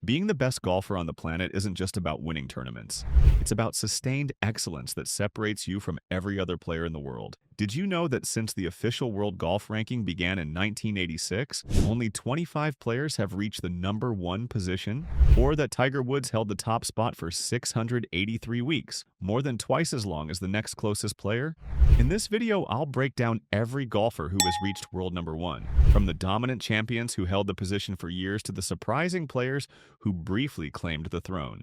Being the best golfer on the planet isn't just about winning tournaments. It's about sustained excellence that separates you from every other player in the world. Did you know that since the official world golf ranking began in 1986, only 25 players have reached the number one position? Or that Tiger Woods held the top spot for 683 weeks, more than twice as long as the next closest player? In this video, I'll break down every golfer who has reached world number one, from the dominant champions who held the position for years to the surprising players who briefly claimed the throne.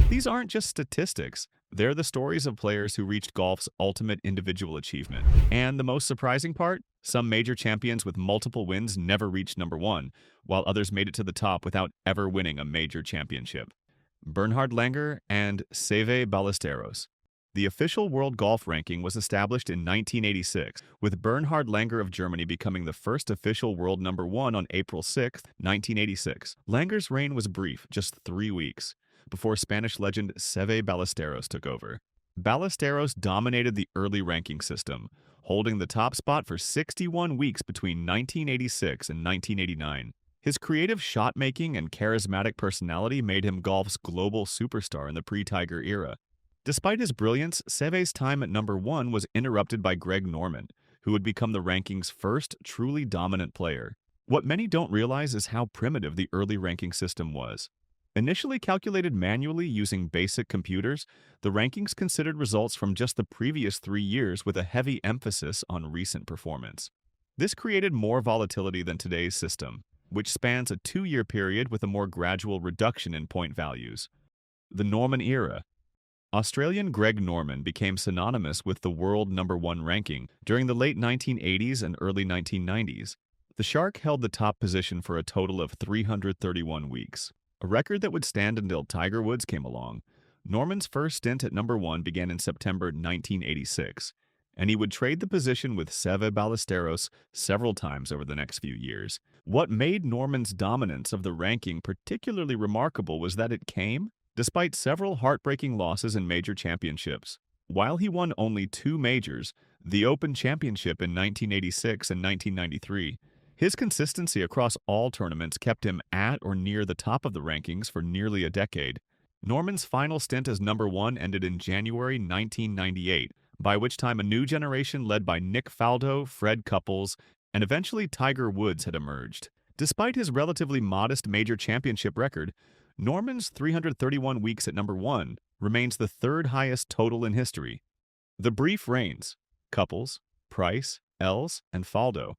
These aren't just statistics, they're the stories of players who reached golf's ultimate individual achievement. And the most surprising part? Some major champions with multiple wins never reached number one, while others made it to the top without ever winning a major championship. Bernhard Langer and Seve Ballesteros. The official world golf ranking was established in 1986, with Bernhard Langer of Germany becoming the first official world number one on April 6, 1986. Langer's reign was brief, just 3 weeks, before Spanish legend Seve Ballesteros took over. Ballesteros dominated the early ranking system, holding the top spot for 61 weeks between 1986 and 1989. His creative shot-making and charismatic personality made him golf's global superstar in the pre-Tiger era. Despite his brilliance, Seve's time at number one was interrupted by Greg Norman, who would become the ranking's first truly dominant player. What many don't realize is how primitive the early ranking system was. Initially calculated manually using basic computers, the rankings considered results from just the previous 3 years with a heavy emphasis on recent performance. This created more volatility than today's system, which spans a 2-year period with a more gradual reduction in point values. The Norman era. Australian Greg Norman became synonymous with the world number one ranking during the late 1980s and early 1990s. The Shark held the top position for a total of 331 weeks, a record that would stand until Tiger Woods came along. Norman's first stint at number one began in September 1986, and he would trade the position with Seve Ballesteros several times over the next few years. What made Norman's dominance of the ranking particularly remarkable was that it came despite several heartbreaking losses in major championships. While he won only 2 majors, the Open Championship in 1986 and 1993, his consistency across all tournaments kept him at or near the top of the rankings for nearly a decade. Norman's final stint as number one ended in January 1998, by which time a new generation led by Nick Faldo, Fred Couples, and eventually Tiger Woods had emerged. Despite his relatively modest major championship record, Norman's 331 weeks at number one remains the 3rd highest total in history. The brief reigns: Couples, Price, Els, and Faldo.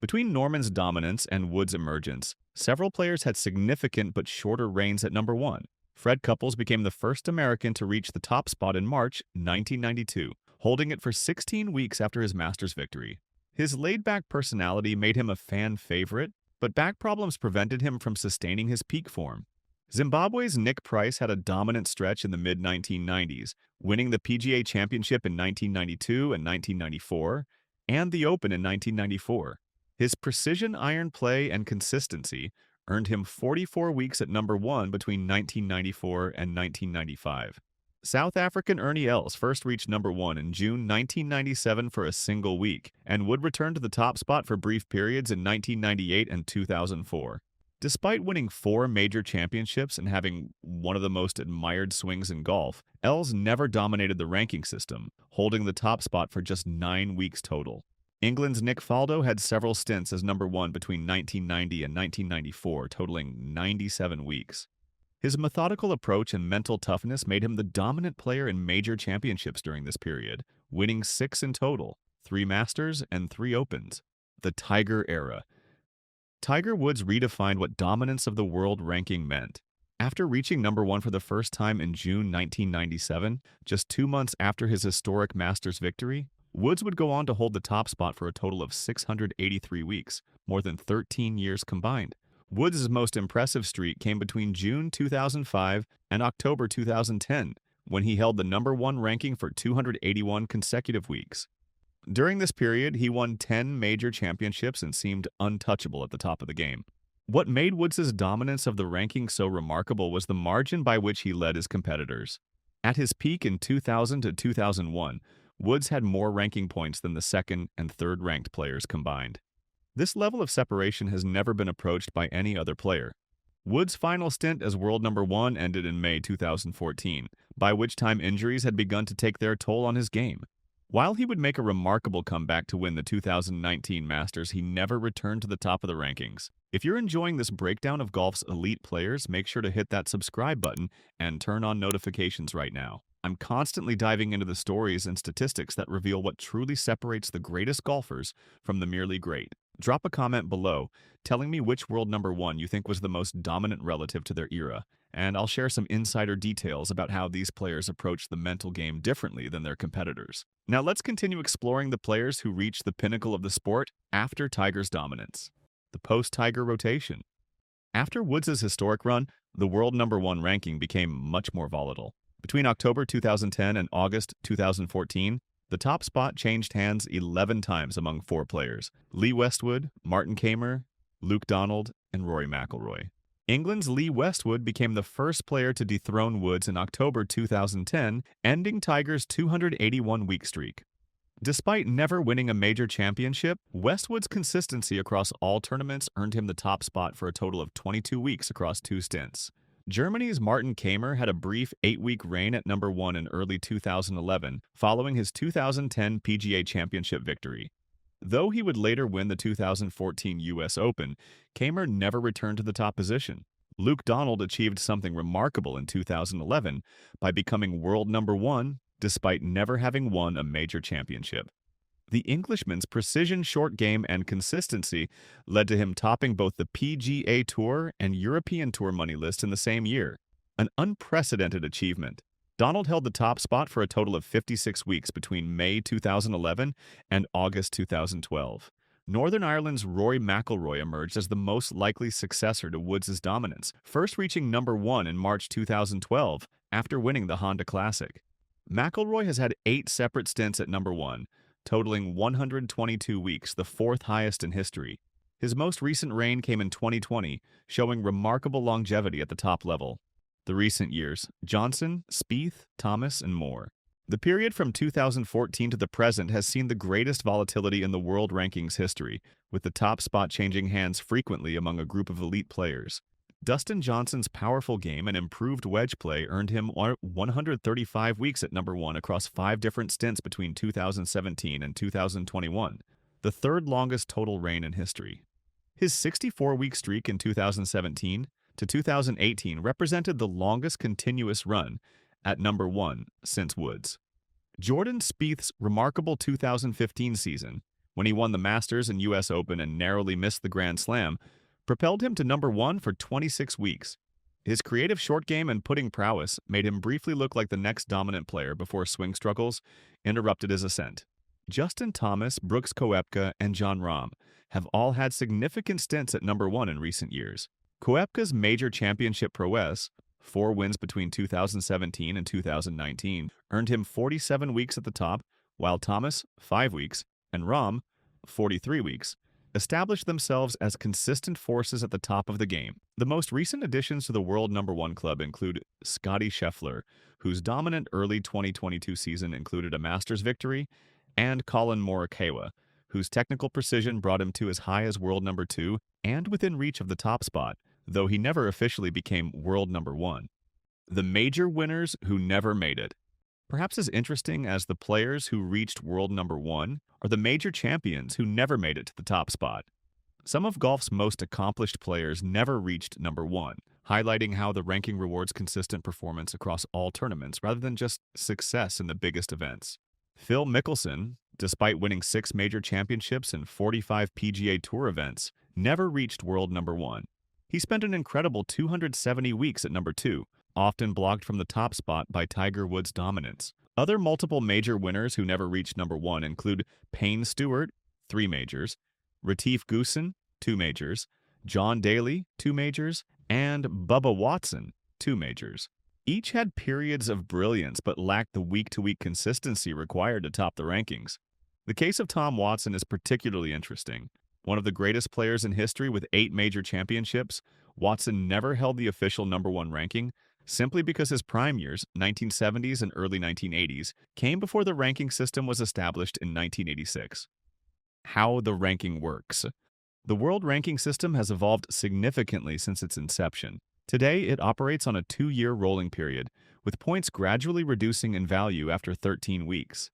Between Norman's dominance and Woods' emergence, several players had significant but shorter reigns at number one. Fred Couples became the first American to reach the top spot in March 1992, holding it for 16 weeks after his Masters victory. His laid-back personality made him a fan favorite, but back problems prevented him from sustaining his peak form. Zimbabwe's Nick Price had a dominant stretch in the mid-1990s, winning the PGA Championship in 1992 and 1994, and the Open in 1994. His precision iron play and consistency earned him 44 weeks at number one between 1994 and 1995. South African Ernie Els first reached number one in June 1997 for a single week, and would return to the top spot for brief periods in 1998 and 2004. Despite winning 4 major championships and having one of the most admired swings in golf, Els never dominated the ranking system, holding the top spot for just 9 weeks total. England's Nick Faldo had several stints as number one between 1990 and 1994, totaling 97 weeks. His methodical approach and mental toughness made him the dominant player in major championships during this period, winning 6 in total, 3 Masters and 3 Opens. The Tiger era. Tiger Woods redefined what dominance of the world ranking meant. After reaching number one for the first time in June 1997, just 2 months after his historic Masters victory, Woods would go on to hold the top spot for a total of 683 weeks, more than 13 years combined. Woods' most impressive streak came between June 2005 and October 2010, when he held the number one ranking for 281 consecutive weeks. During this period, he won 10 major championships and seemed untouchable at the top of the game. What made Woods' dominance of the ranking so remarkable was the margin by which he led his competitors. At his peak in 2000 to 2001, Woods had more ranking points than the second and third ranked players combined. This level of separation has never been approached by any other player. Woods' final stint as world number one ended in May 2014, by which time injuries had begun to take their toll on his game. While he would make a remarkable comeback to win the 2019 Masters, he never returned to the top of the rankings. If you're enjoying this breakdown of golf's elite players, make sure to hit that subscribe button and turn on notifications right now. I'm constantly diving into the stories and statistics that reveal what truly separates the greatest golfers from the merely great. Drop a comment below telling me which world number one you think was the most dominant relative to their era, and I'll share some insider details about how these players approach the mental game differently than their competitors. Now let's continue exploring the players who reached the pinnacle of the sport after Tiger's dominance. The post-Tiger rotation. After Woods' historic run, the world number one ranking became much more volatile. Between October 2010 and August 2014, the top spot changed hands 11 times among 4 players: Lee Westwood, Martin Kaymer, Luke Donald, and Rory McIlroy. England's Lee Westwood became the first player to dethrone Woods in October 2010, ending Tiger's 281-week streak. Despite never winning a major championship, Westwood's consistency across all tournaments earned him the top spot for a total of 22 weeks across 2 stints. Germany's Martin Kaymer had a brief 8-week reign at number 1 in early 2011, following his 2010 PGA Championship victory. Though he would later win the 2014 U.S. Open, Kaymer never returned to the top position. Luke Donald achieved something remarkable in 2011 by becoming world number 1 despite never having won a major championship. The Englishman's precision short game and consistency led to him topping both the PGA Tour and European Tour money list in the same year, an unprecedented achievement. Donald held the top spot for a total of 56 weeks between May 2011 and August 2012. Northern Ireland's Rory McIlroy emerged as the most likely successor to Woods' dominance, first reaching number 1 in March 2012 after winning the Honda Classic. McIlroy has had 8 separate stints at number 1, totaling 122 weeks, the 4th highest in history. His most recent reign came in 2020, showing remarkable longevity at the top level. The recent years: Johnson, Spieth, Thomas, and more. The period from 2014 to the present has seen the greatest volatility in the world rankings history, with the top spot changing hands frequently among a group of elite players. Dustin Johnson's powerful game and improved wedge play earned him 135 weeks at number 1 across 5 different stints between 2017 and 2021, the 3rd longest total reign in history. His 64-week streak in 2017 to 2018 represented the longest continuous run at number 1 since Woods. Jordan Spieth's remarkable 2015 season, when he won the Masters and U.S. Open and narrowly missed the Grand Slam, propelled him to number 1 for 26 weeks. His creative short game and putting prowess made him briefly look like the next dominant player before swing struggles interrupted his ascent. Justin Thomas, Brooks Koepka, and Jon Rahm have all had significant stints at number 1 in recent years. Koepka's major championship prowess, 4 wins between 2017 and 2019, earned him 47 weeks at the top, while Thomas, 5 weeks, and Rahm, 43 weeks, established themselves as consistent forces at the top of the game. The most recent additions to the world number 1 club include Scottie Scheffler, whose dominant early 2022 season included a Masters victory, and Collin Morikawa, whose technical precision brought him to as high as world number 2 and within reach of the top spot, though he never officially became world number 1. The major winners who never made it. Perhaps as interesting as the players who reached world number 1 are the major champions who never made it to the top spot. Some of golf's most accomplished players never reached number 1, highlighting how the ranking rewards consistent performance across all tournaments rather than just success in the biggest events. Phil Mickelson, despite winning 6 major championships and 45 PGA Tour events, never reached world number 1. He spent an incredible 270 weeks at number 2, often blocked from the top spot by Tiger Woods' dominance. Other multiple major winners who never reached number 1 include Payne Stewart, 3 majors, Retief Goosen, 2 majors, John Daly, 2 majors, and Bubba Watson, 2 majors. Each had periods of brilliance but lacked the week-to-week consistency required to top the rankings. The case of Tom Watson is particularly interesting. One of the greatest players in history with 8 major championships, Watson never held the official number 1 ranking simply because his prime years, 1970s and early 1980s, came before the ranking system was established in 1986. How the ranking works. The world ranking system has evolved significantly since its inception. Today, it operates on a 2-year rolling period, with points gradually reducing in value after 13 weeks.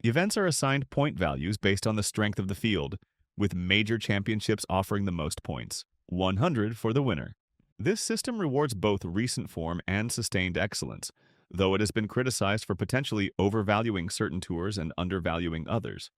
The events are assigned point values based on the strength of the field, with major championships offering the most points, 100 for the winner. This system rewards both recent form and sustained excellence, though it has been criticized for potentially overvaluing certain tours and undervaluing others.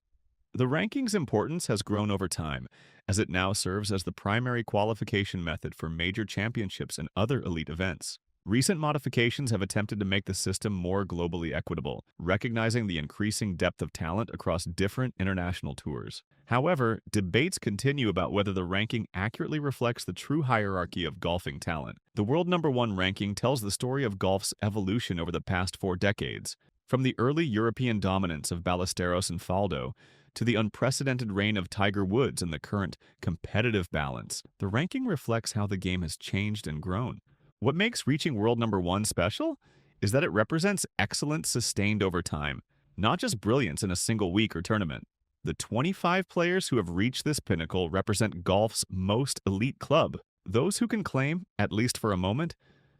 The ranking's importance has grown over time, as it now serves as the primary qualification method for major championships and other elite events. Recent modifications have attempted to make the system more globally equitable, recognizing the increasing depth of talent across different international tours. However, debates continue about whether the ranking accurately reflects the true hierarchy of golfing talent. The world number one ranking tells the story of golf's evolution over the past 4 decades, from the early European dominance of Ballesteros and Faldo to the unprecedented reign of Tiger Woods and the current competitive balance. The ranking reflects how the game has changed and grown. What makes reaching world number one special is that it represents excellence sustained over time, not just brilliance in a single week or tournament. The 25 players who have reached this pinnacle represent golf's most elite club, those who can claim, at least for a moment,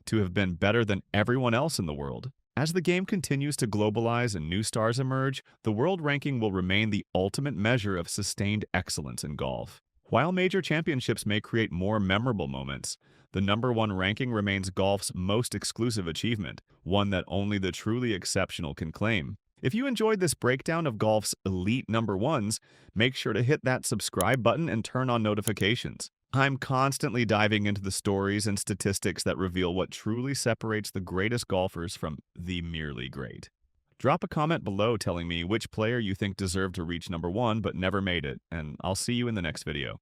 to have been better than everyone else in the world. As the game continues to globalize and new stars emerge, the world ranking will remain the ultimate measure of sustained excellence in golf. While major championships may create more memorable moments, the number one ranking remains golf's most exclusive achievement, one that only the truly exceptional can claim. If you enjoyed this breakdown of golf's elite number ones, make sure to hit that subscribe button and turn on notifications. I'm constantly diving into the stories and statistics that reveal what truly separates the greatest golfers from the merely great. Drop a comment below telling me which player you think deserved to reach number one but never made it, and I'll see you in the next video.